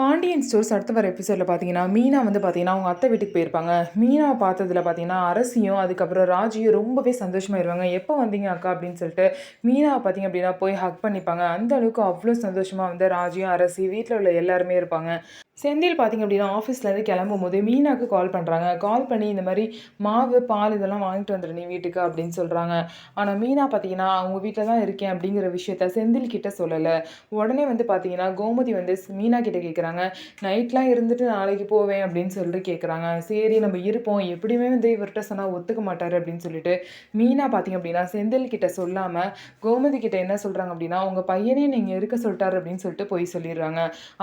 Pandian stores அடுத்து வர எபிசோடில் பார்த்தீங்கன்னா மீனா வந்து பார்த்தீங்கன்னா அவங்க அத்தை வீட்டுக்கு போயிருப்பாங்க. மீனாவை பார்த்ததுல பார்த்தீங்கன்னா அரசியும் அதுக்கப்புறம் ராஜியும் ரொம்பவே சந்தோஷமாயிருவாங்க. எப்போ வந்தீங்க அக்கா அப்படின்னு சொல்லிட்டு மீனாவை பார்த்தீங்க அப்படின்னா போய் ஹக் பண்ணிப்பாங்க. அந்த அளவுக்கு அவ்வளோ சந்தோஷமாக வந்து ராஜியும் அரசி வீட்டில் உள்ள எல்லாருமே இருப்பாங்க. செந்தில் பார்த்தீங்க அப்படின்னா ஆஃபீஸ்லேருந்து கிளம்பும்போது மீனாவுக்கு கால் பண்ணுறாங்க. கால் பண்ணி இந்த மாதிரி மாவு பால் இதெல்லாம் வாங்கிட்டு வந்துடு நீ வீட்டுக்கு அப்படின்னு சொல்கிறாங்க. ஆனால் மீனா பார்த்தீங்கன்னா அவங்க வீட்டில் தான் இருக்கேன் அப்படிங்கிற விஷயத்த செந்தில் கிட்ட சொல்லலை. உடனே வந்து பார்த்தீங்கன்னா கோமதி வந்து மீனா கிட்ட கேட்குறாங்க. நைட்லாம் இருந்துட்டு நாளைக்கு போவேன் அப்படின்னு சொல்லிட்டு கேட்குறாங்க. சரி நம்ம இருப்போம், எப்படியுமே வந்து இவர்கிட்ட சொன்னால் ஒத்துக்க மாட்டார் அப்படின்னு சொல்லிட்டு மீனா பார்த்தீங்க அப்படின்னா செந்தில் கிட்ட சொல்லாமல் கோமதி கிட்ட என்ன சொல்கிறாங்க அப்படின்னா உங்கள் பையனே நீங்கள் இருக்க சொல்லிட்டாரு அப்படின்னு சொல்லிட்டு போய் சொல்லிடுறாங்க.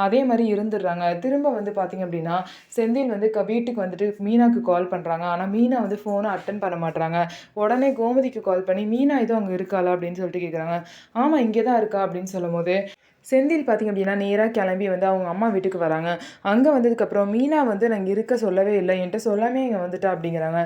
அதே மாதிரி இருந்துடுறாங்க. திரும்ப வந்து பார்த்தீங்க அப்படின்னா செந்தில் வந்து வீட்டுக்கு வந்துட்டு மீனாக்கு கால் பண்ணுறாங்க. ஆனால் மீனா வந்து ஃபோனை அட்டன் பண்ண மாட்றாங்க. உடனே கோமதிக்கு கால் பண்ணி மீனா எதுவும் அங்கே இருக்காளா அப்படின்னு சொல்லிட்டு கேட்குறாங்க. ஆமாம் இங்கே தான் இருக்கா அப்படின்னு சொல்லும்போது செந்தில் பார்த்திங்க அப்படின்னா நேராக கிளம்பி வந்து அவங்க அம்மா வீட்டுக்கு வராங்க. அங்கே வந்ததுக்கப்புறம் மீனா வந்து நான் இங்கே இருக்க சொல்லவே இல்லை, என்கிட்ட சொல்லாமே இங்கே வந்துட்டா அப்படிங்கிறாங்க.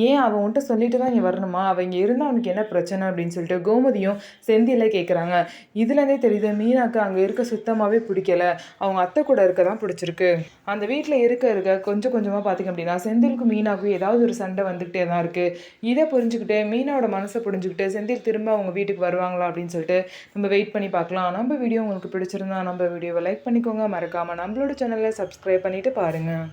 ஏன் அவன் உன்கிட்ட சொல்லிட்டு தான் இங்கே வரணுமா, அவள் இங்கே இருந்தால் அவனுக்கு என்ன பிரச்சனை அப்படின்னு சொல்லிட்டு கோமதியும் செந்திலே கேட்குறாங்க. இதுலேருந்தே தெரியுது மீனாக்கு அங்கே இருக்க சுத்தமாகவே பிடிக்கல, அவங்க அத்தை கூட இருக்க தான் பிடிச்சிருக்கு. அந்த வீட்டில் இருக்க கொஞ்சம் கொஞ்சமாக பார்த்திங்க அப்படின்னா செந்திலுக்கும் மீனாவுக்கும் ஏதாவது ஒரு சண்டை வந்துக்கிட்டே தான் இருக்குது. இதை புரிஞ்சுக்கிட்டு மீனாவோட மனசை புரிஞ்சுக்கிட்டு செந்தில் திரும்ப அவங்க வீட்டுக்கு வருவாங்களா அப்படின்னு சொல்லிட்டு நம்ம வெயிட் பண்ணி பார்க்கலாம். நம்ம வீடியோ உங்களுக்கு பிடிச்சிருந்தா நம்ம வீடியோவை லைக் பண்ணிக்கோங்க. மறக்காமல் நம்மளோட சேனலை சப்ஸ்கிரைப் பண்ணிவிட்டு பாருங்கள்.